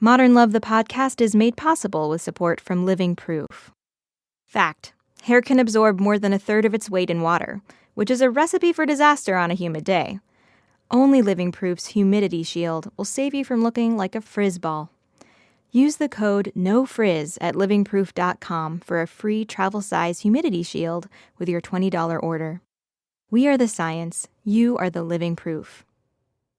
Modern Love the podcast is made possible with support from Living Proof. Fact: hair can absorb more than a third of its weight in water, which is a recipe for disaster on a humid day. Only Living Proof's Humidity Shield will save you from looking like a frizz ball. Use the code NOFRIZZ at livingproof.com for a free travel-size humidity shield with your $20 order. We are the science. You are the living proof.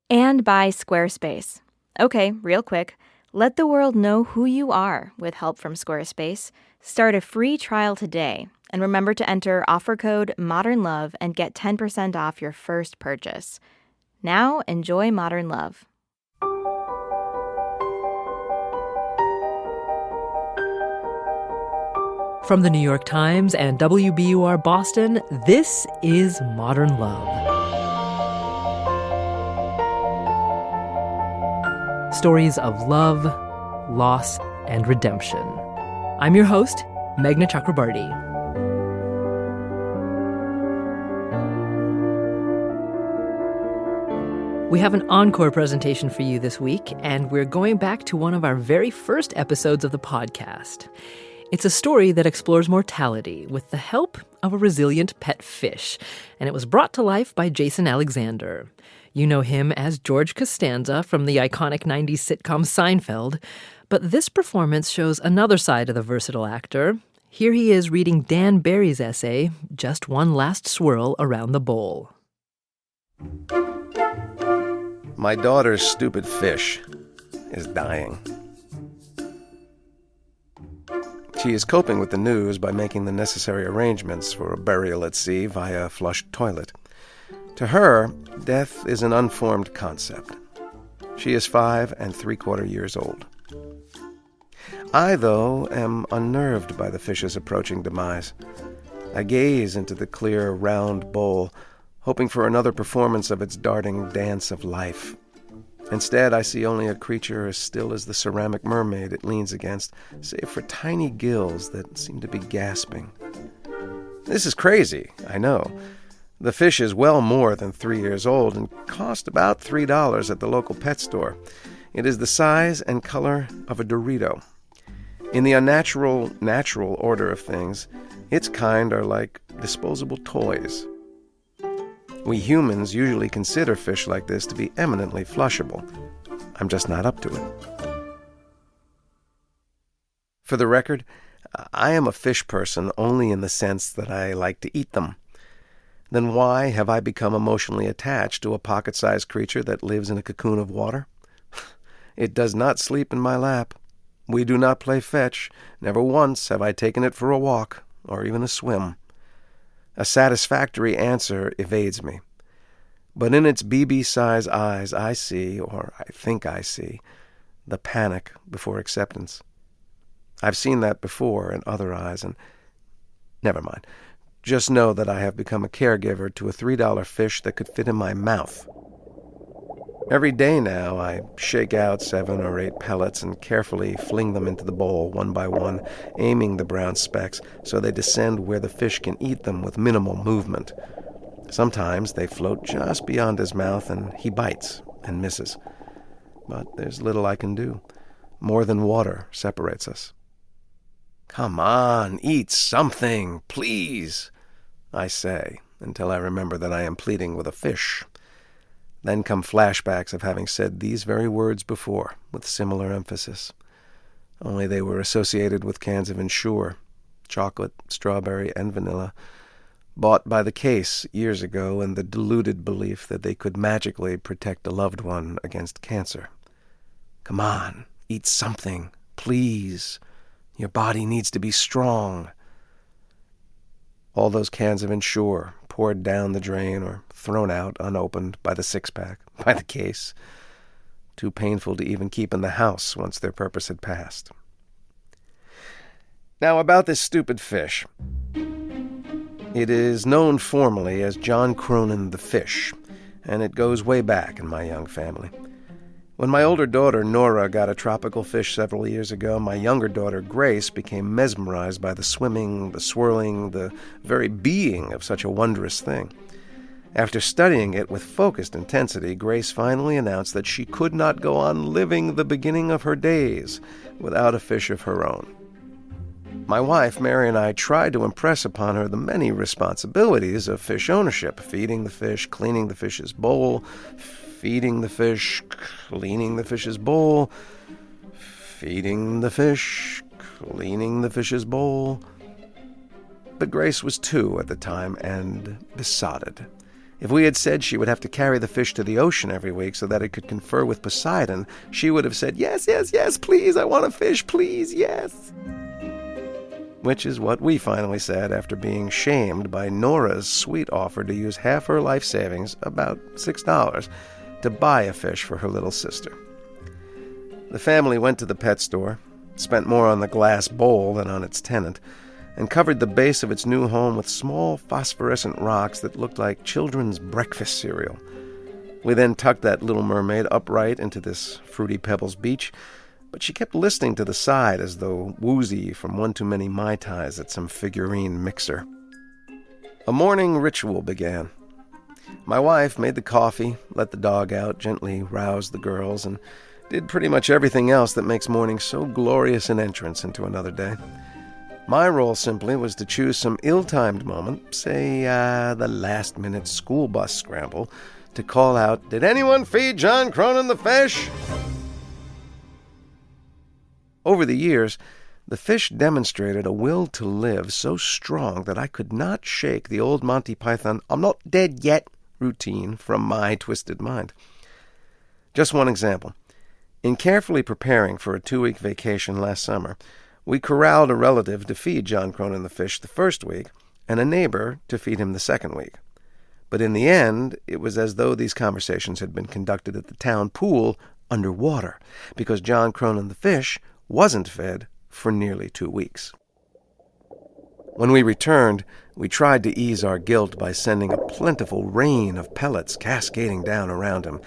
And by Squarespace. Okay, real quick. Let the world know who you are with help from Squarespace. Start a free trial today. And remember to enter offer code MODERNLOVE and get 10% off your first purchase. Now, enjoy Modern Love. From the New York Times and WBUR Boston, this is Modern Love. Stories of love, loss, and redemption. I'm your host, Meghna Chakrabarty. We have an encore presentation for you this week, and we're going back to one of our very first episodes of the podcast. It's a story that explores mortality with the help of a resilient pet fish, and it was brought to life by Jason Alexander. You know him as George Costanza from the iconic 90s sitcom Seinfeld, but this performance shows another side of the versatile actor. Here he is reading Dan Barry's essay, Just One Last Swirl Around the Bowl. My daughter's stupid fish is dying. She is coping with the news by making the necessary arrangements for a burial at sea via a flushed toilet. To her, death is an unformed concept. She is 5 3/4 years old. I, though, am unnerved by the fish's approaching demise. I gaze into the clear, round bowl, hoping for another performance of its darting dance of life. Instead, I see only a creature as still as the ceramic mermaid it leans against, save for tiny gills that seem to be gasping. This is crazy, I know. The fish is well more than 3 years old and cost about $3 at the local pet store. It is the size and color of a Dorito. In the unnatural, natural order of things, its kind are like disposable toys. We humans usually consider fish like this to be eminently flushable. I'm just not up to it. For the record, I am a fish person only in the sense that I like to eat them. Then why have I become emotionally attached to a pocket-sized creature that lives in a cocoon of water? It does not sleep in my lap. We do not play fetch. Never once have I taken it for a walk or even a swim. A satisfactory answer evades me. But in its BB-size eyes I see, or I think I see, the panic before acceptance. I've seen that before in other eyes, and never mind. Just know that I have become a caregiver to a $3 fish that could fit in my mouth. Every day now I shake out 7 or 8 pellets and carefully fling them into the bowl one by one, aiming the brown specks so they descend where the fish can eat them with minimal movement. Sometimes they float just beyond his mouth and he bites and misses. But there's little I can do. More than water separates us. "Come on, eat something, please," I say, until I remember that I am pleading with a fish. Then come flashbacks of having said these very words before, with similar emphasis. Only they were associated with cans of Ensure, chocolate, strawberry, and vanilla, bought by the case years ago in the deluded belief that they could magically protect a loved one against cancer. Come on, eat something, please. Your body needs to be strong. All those cans of Ensure poured down the drain or thrown out unopened by the six-pack, by the case. Too painful to even keep in the house once their purpose had passed. Now about this stupid fish. It is known formally as John Cronin the Fish, and it goes way back in my young family. When my older daughter, Nora, got a tropical fish several years ago, my younger daughter, Grace, became mesmerized by the swimming, the swirling, the very being of such a wondrous thing. After studying it with focused intensity, Grace finally announced that she could not go on living the beginning of her days without a fish of her own. My wife, Mary, and I tried to impress upon her the many responsibilities of fish ownership: feeding the fish, cleaning the fish's bowl, feeding the fish, cleaning the fish's bowl, feeding the fish, cleaning the fish's bowl. But Grace was 2 at the time and besotted. If we had said she would have to carry the fish to the ocean every week so that it could confer with Poseidon, she would have said, "Yes, yes, yes, please, I want a fish, please, yes." Which is what we finally said after being shamed by Nora's sweet offer to use half her life savings, about $6, to buy a fish for her little sister. The family went to the pet store, spent more on the glass bowl than on its tenant, and covered the base of its new home with small phosphorescent rocks that looked like children's breakfast cereal. We then tucked that little mermaid upright into this Fruity Pebbles beach, but she kept listening to the side as though woozy from one too many Mai Tais at some figurine mixer. A morning ritual began. My wife made the coffee, let the dog out, gently roused the girls, and did pretty much everything else that makes morning so glorious an entrance into another day. My role simply was to choose some ill-timed moment, say the last-minute school bus scramble, to call out, "Did anyone feed John Cronin the fish?" Over the years, the fish demonstrated a will to live so strong that I could not shake the old Monty Python "I'm not dead yet" routine from my twisted mind. Just one example. In carefully preparing for a 2-week vacation last summer, we corralled a relative to feed John Cronin the fish the first week and a neighbor to feed him the second week. But in the end, it was as though these conversations had been conducted at the town pool underwater, because John Cronin the fish wasn't fed for nearly 2 weeks. When we returned, we tried to ease our guilt by sending a plentiful rain of pellets cascading down around him.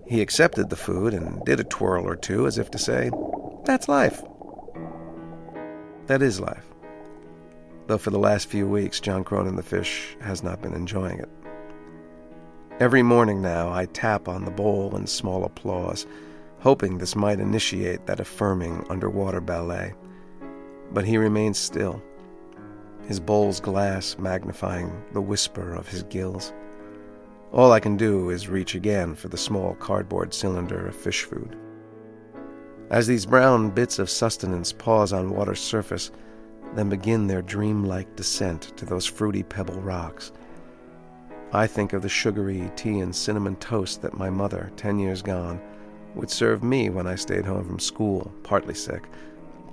He accepted the food and did a twirl or two as if to say, "That's life." That is life. Though for the last few weeks, John Cronin the fish has not been enjoying it. Every morning now, I tap on the bowl in small applause, hoping this might initiate that affirming underwater ballet. But he remains still, his bowl's glass magnifying the whisper of his gills. All I can do is reach again for the small cardboard cylinder of fish food. As these brown bits of sustenance pause on water's surface, then begin their dreamlike descent to those fruity pebble rocks, I think of the sugary tea and cinnamon toast that my mother, 10 years gone, would serve me when I stayed home from school, partly sick,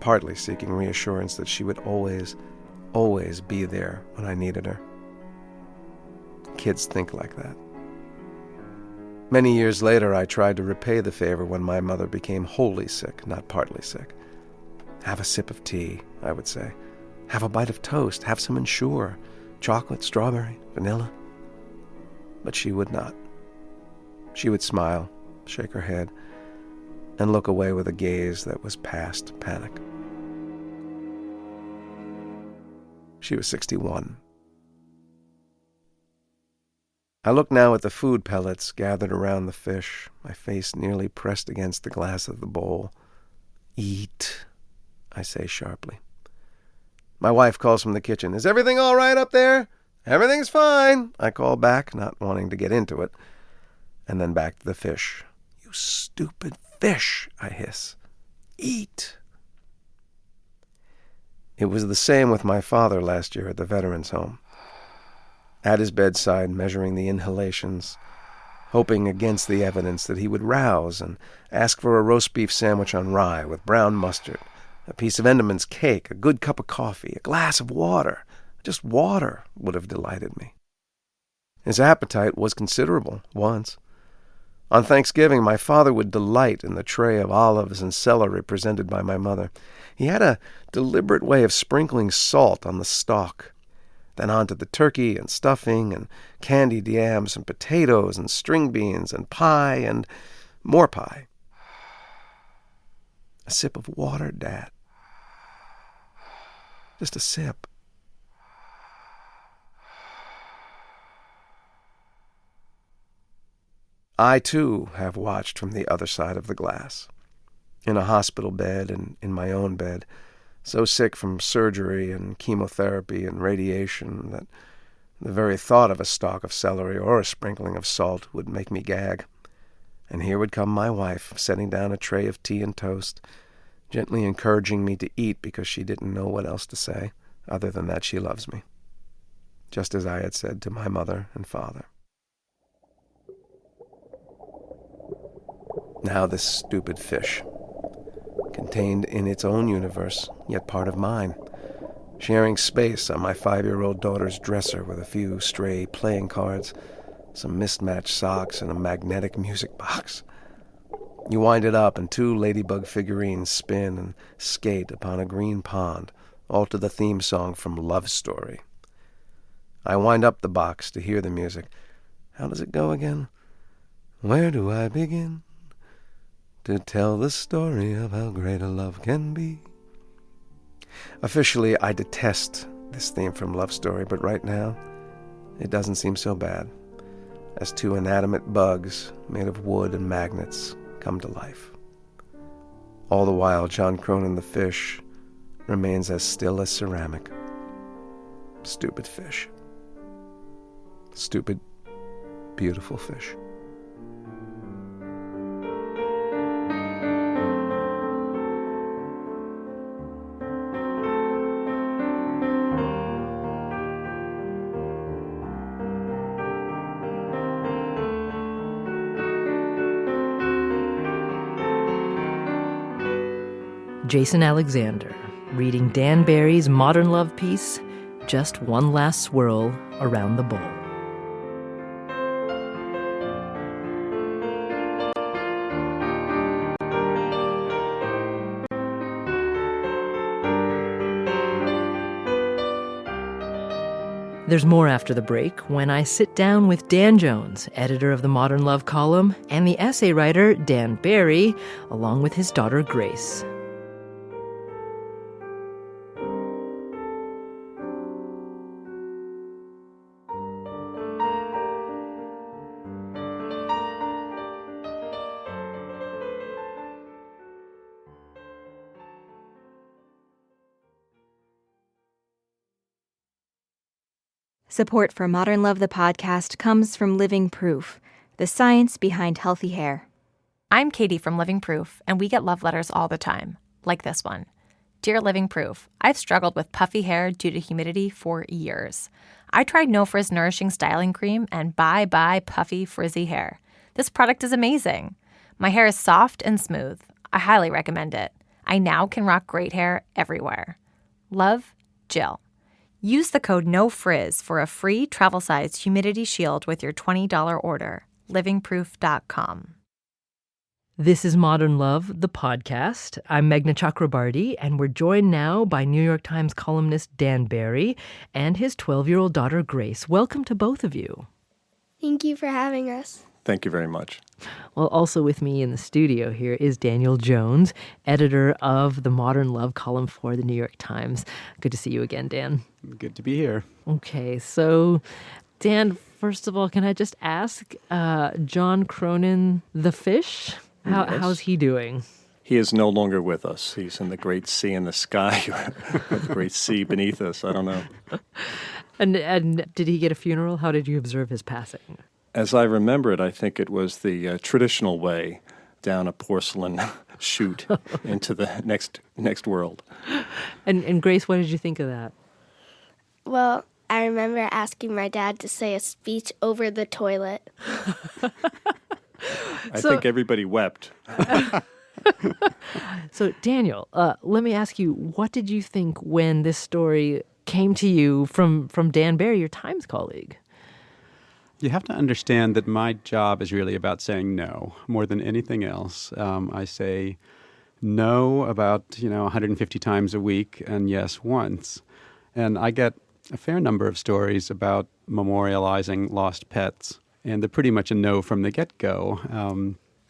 partly seeking reassurance that she would always, always be there when I needed her. Kids think like that. Many years later, I tried to repay the favor when my mother became wholly sick, not partly sick. "Have a sip of tea," I would say. "Have a bite of toast. Have some Ensure. Chocolate, strawberry, vanilla." But she would not. She would smile, shake her head, and look away with a gaze that was past panic. She was 61. I look now at the food pellets gathered around the fish, my face nearly pressed against the glass of the bowl. "Eat," I say sharply. My wife calls from the kitchen. "Is everything all right up there?" "Everything's fine," I call back, not wanting to get into it. And then back to the fish. "You stupid fish," I hiss. "Eat." It was the same with my father last year at the Veterans Home. At his bedside, measuring the inhalations, hoping against the evidence that he would rouse and ask for a roast beef sandwich on rye with brown mustard, a piece of Enderman's cake, a good cup of coffee, a glass of water. Just water would have delighted me. His appetite was considerable once. On Thanksgiving, my father would delight in the tray of olives and celery presented by my mother. He had a deliberate way of sprinkling salt on the stalk, then onto the turkey and stuffing and candied yams and potatoes and string beans and pie and more pie. "A sip of water, Dad. Just a sip." I, too, have watched from the other side of the glass. In a hospital bed and in my own bed, so sick from surgery and chemotherapy and radiation that the very thought of a stalk of celery or a sprinkling of salt would make me gag. And here would come my wife, setting down a tray of tea and toast, gently encouraging me to eat because she didn't know what else to say, other than that she loves me, just as I had said to my mother and father. Now this stupid fish, contained in its own universe, yet part of mine, sharing space on my 5-year-old daughter's dresser with a few stray playing cards, some mismatched socks, and a magnetic music box. You wind it up, and 2 ladybug figurines spin and skate upon a green pond, all to the theme song from Love Story. I wind up the box to hear the music. How does it go again? Where do I begin to tell the story of how great a love can be? Officially, I detest this theme from Love Story, but right now, it doesn't seem so bad, as 2 inanimate bugs made of wood and magnets come to life. All the while, John Cronin the fish remains as still as ceramic. Stupid fish. Stupid, beautiful fish. Jason Alexander, reading Dan Barry's modern love piece, Just One Last Swirl Around the Bowl. There's more after the break when I sit down with Dan Jones, editor of the Modern Love column, and the essay writer Dan Barry, along with his daughter Grace. Support for Modern Love the podcast comes from Living Proof, the science behind healthy hair. I'm Katie from Living Proof, and we get love letters all the time, like this one. Dear Living Proof, I've struggled with puffy hair due to humidity for years. I tried No Frizz Nourishing Styling Cream, and bye-bye puffy, frizzy hair. This product is amazing. My hair is soft and smooth. I highly recommend it. I now can rock great hair everywhere. Love, Jill. Use the code NOFRIZZ for a free travel-sized humidity shield with your $20 order. livingproof.com. This is Modern Love, the podcast. I'm Meghna Chakrabarty, and we're joined now by New York Times columnist Dan Barry and his 12-year-old daughter Grace. Welcome to both of you. Thank you for having us. Thank you very much. Well, also with me in the studio here is Daniel Jones, editor of the Modern Love column for the New York Times. Good to see you again, Dan. Good to be here. Okay, so Dan, first of all, can I just ask, John Cronin the fish, how's he doing? He is no longer with us. He's in the great sea in the sky, or the great sea beneath us. I don't know. And did he get a funeral? How did you observe his passing? As I remember it, I think it was the traditional way, down a porcelain chute into the next world. And Grace, what did you think of that? Well, I remember asking my dad to say a speech over the toilet. I think everybody wept. So, Daniel, let me ask you, what did you think when this story came to you from Dan Barry, your Times colleague? You have to understand that my job is really about saying no more than anything else. I say no about 150 times a week and yes once. And I get a fair number of stories about memorializing lost pets, and they're pretty much a no from the get-go.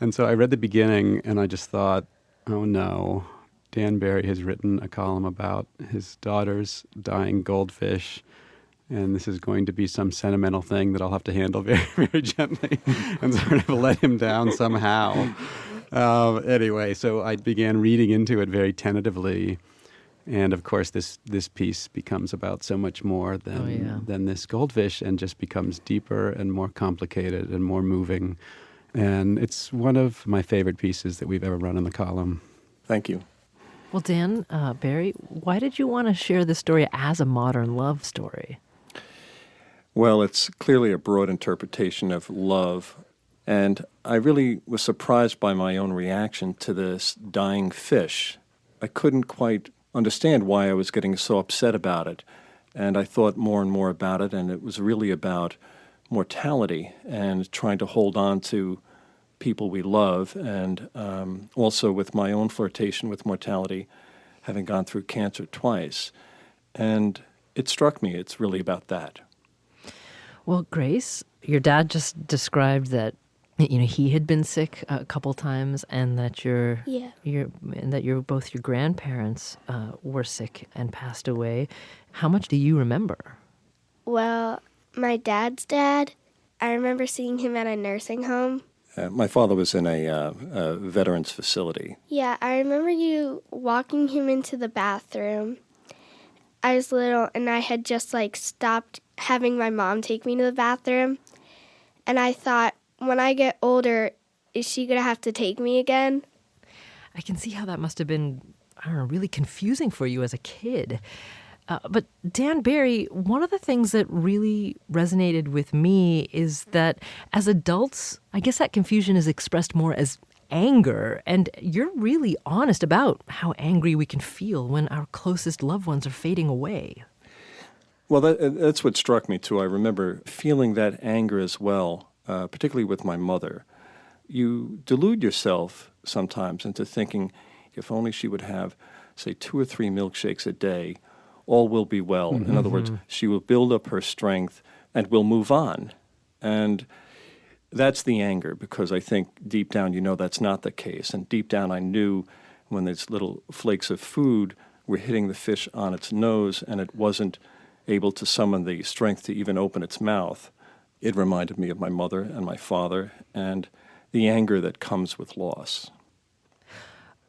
And so I read the beginning and I just thought, oh no, Dan Barry has written a column about his daughter's dying goldfish, and this is going to be some sentimental thing that I'll have to handle very, very gently and sort of let him down somehow. Anyway, so I began reading into it very tentatively. And of course, this piece becomes about so much more than this goldfish, and just becomes deeper and more complicated and more moving. And it's one of my favorite pieces that we've ever run in the column. Thank you. Well, Dan, Barry, why did you want to share this story as a modern love story? Well, it's clearly a broad interpretation of love. And I really was surprised by my own reaction to this dying fish. I couldn't quite understand why I was getting so upset about it. And I thought more and more about it, and it was really about mortality and trying to hold on to people we love, and also with my own flirtation with mortality, having gone through cancer twice. And it struck me, it's really about that. Well, Grace, your dad just described that he had been sick a couple times, and that both your grandparents were sick and passed away. How much do you remember? Well, my dad's dad, I remember seeing him at a nursing home. My father was in a veterans facility. Yeah, I remember you walking him into the bathroom. I was little, and I had just stopped having my mom take me to the bathroom. And I thought, when I get older, is she going to have to take me again? I can see how that must have been, really confusing for you as a kid. But Dan, Barry, one of the things that really resonated with me is that as adults, I guess that confusion is expressed more as anger. And you're really honest about how angry we can feel when our closest loved ones are fading away. Well, that's what struck me, too. I remember feeling that anger as well. Particularly with my mother. You delude yourself sometimes into thinking, if only she would have, say, 2 or 3 milkshakes a day, all will be well. Mm-hmm. In other words, she will build up her strength and will move on. And that's the anger, because I think deep down that's not the case. And deep down I knew when these little flakes of food were hitting the fish on its nose and it wasn't able to summon the strength to even open its mouth, it reminded me of my mother and my father and the anger that comes with loss.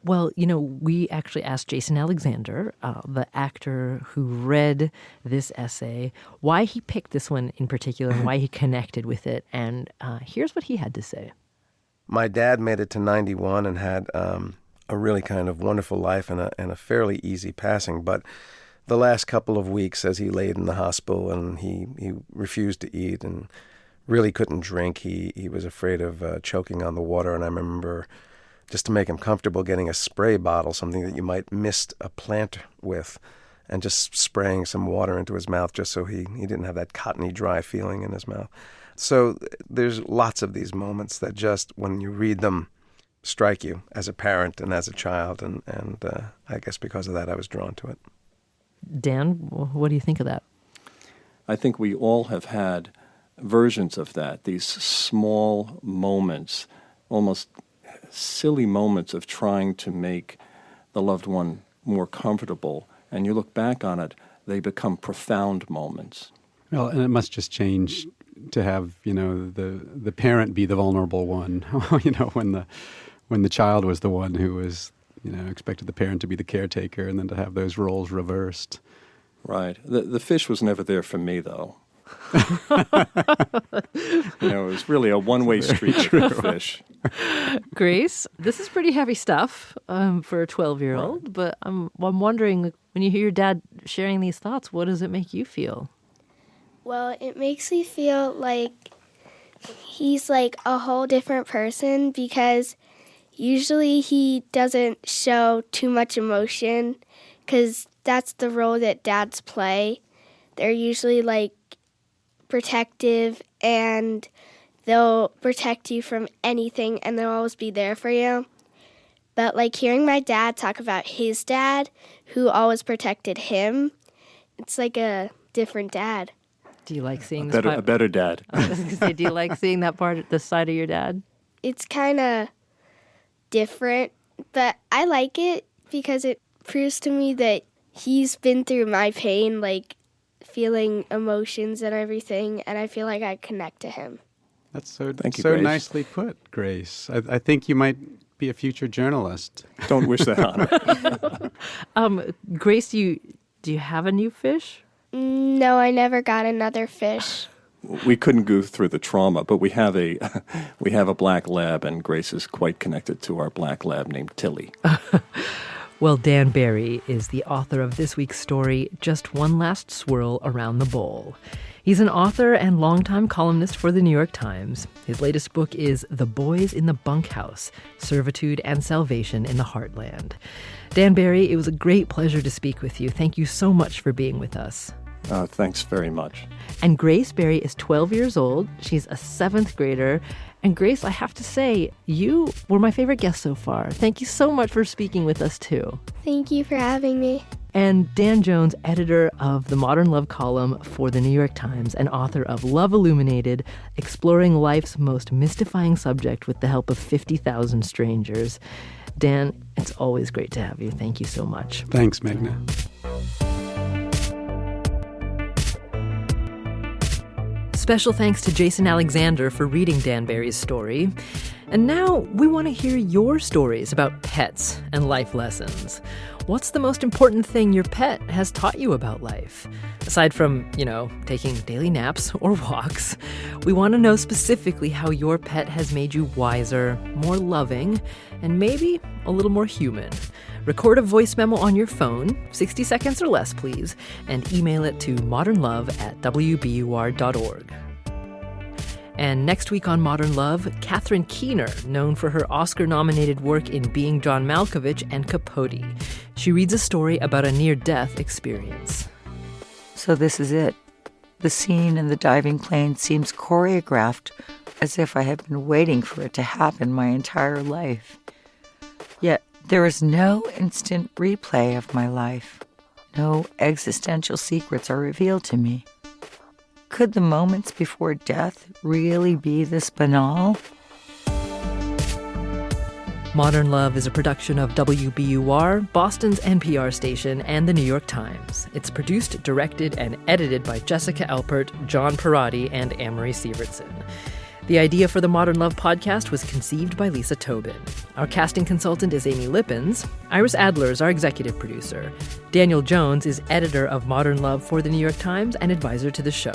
Well, we actually asked Jason Alexander, the actor who read this essay, why he picked this one in particular and why he connected with it. And here's what he had to say. My dad made it to 91 and had a really kind of wonderful life and a fairly easy passing. But the last couple of weeks as he laid in the hospital and he refused to eat and really couldn't drink, he was afraid of choking on the water. And I remember, just to make him comfortable, getting a spray bottle, something that you might mist a plant with, and just spraying some water into his mouth just so he didn't have that cottony dry feeling in his mouth. So there's lots of these moments that just, when you read them, strike you as a parent and as a child. And I guess because of that, I was drawn to it. Dan, what do you think of that? I think we all have had versions of that, these small moments, almost silly moments of trying to make the loved one more comfortable. And you look back on it, they become profound moments. Well, and it must just change to have, the parent be the vulnerable one, when the child was the one who was expected the parent to be the caretaker, and then to have those roles reversed. Right. The fish was never there for me, though. It was really a one-way street with the fish. Grace, this is pretty heavy stuff for a 12-year-old, right. But I'm wondering, when you hear your dad sharing these thoughts, what does it make you feel? Well, it makes me feel like he's like a whole different person, because usually he doesn't show too much emotion, because that's the role that dads play. They're usually protective, and they'll protect you from anything, and they'll always be there for you. But hearing my dad talk about his dad, who always protected him, it's like a different dad. Do you like seeing a better dad? I was going to say, do you like seeing that part, the side of your dad? It's kind of different, but I like it because it proves to me that he's been through my pain feeling emotions and everything, and I feel like I connect to him. That's so Thank you, so Grace. nicely put, Grace. I think you might be a future journalist. Don't wish that on her. Grace, do you have a new fish? No, I never got another fish. We couldn't go through the trauma, but we have a black lab, and Grace is quite connected to our black lab named Tilly. Well, Dan Barry is the author of this week's story, Just One Last Swirl Around the Bowl. He's an author and longtime columnist for the New York Times. His latest book is The Boys in the Bunkhouse, Servitude and Salvation in the Heartland. Dan Barry, it was a great pleasure to speak with you. Thank you so much for being with us. Thanks very much. And Grace Barry is 12 years old. She's a 7th grader. And Grace, I have to say, you were my favorite guest so far. Thank you so much for speaking with us, too. Thank you for having me. And Dan Jones, editor of the Modern Love column for the New York Times and author of Love Illuminated, exploring life's most mystifying subject with the help of 50,000 strangers. Dan, it's always great to have you. Thank you so much. Thanks, Meghna. Special thanks to Jason Alexander for reading Dan Barry's story. And now we want to hear your stories about pets and life lessons. What's the most important thing your pet has taught you about life? Aside from, taking daily naps or walks, we want to know specifically how your pet has made you wiser, more loving, and maybe a little more human. Record a voice memo on your phone, 60 seconds or less, please, and email it to modernlove@wbur.org. And next week on Modern Love, Catherine Keener, known for her Oscar-nominated work in Being John Malkovich and Capote. She reads a story about a near-death experience. So this is it. The scene in the diving plane seems choreographed, as if I have been waiting for it to happen my entire life. Yet there is no instant replay of my life. No existential secrets are revealed to me. Could the moments before death really be this banal? Modern Love is a production of WBUR, Boston's NPR station, and the New York Times. It's produced, directed, and edited by Jessica Alpert, John Parati, and Amory Sievertson. The idea for the Modern Love podcast was conceived by Lisa Tobin. Our casting consultant is Amy Lippens. Iris Adler is our executive producer. Daniel Jones is editor of Modern Love for the New York Times and advisor to the show.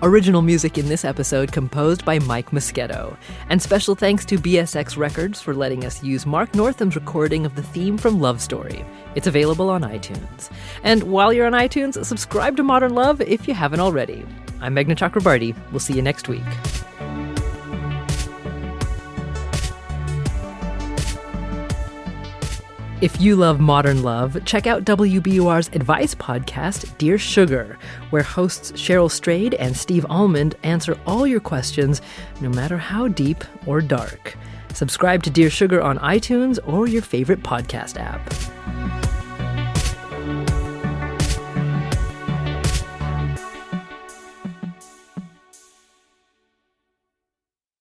Original music in this episode composed by Mike Moschetto. And special thanks to BSX Records for letting us use Mark Northam's recording of the theme from Love Story. It's available on iTunes. And while you're on iTunes, subscribe to Modern Love if you haven't already. I'm Meghna Chakrabarty. We'll see you next week. If you love Modern Love, check out WBUR's advice podcast, Dear Sugar, where hosts Cheryl Strayed and Steve Almond answer all your questions, no matter how deep or dark. Subscribe to Dear Sugar on iTunes or your favorite podcast app.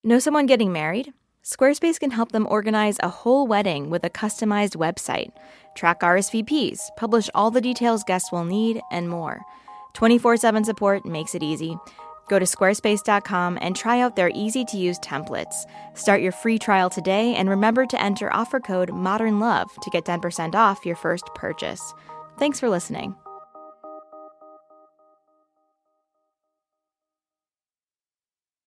Know someone getting married? Squarespace can help them organize a whole wedding with a customized website, track RSVPs, publish all the details guests will need, and more. 24/7 support makes it easy. Go to squarespace.com and try out their easy-to-use templates. Start your free trial today and remember to enter offer code MODERNLOVE to get 10% off your first purchase. Thanks for listening.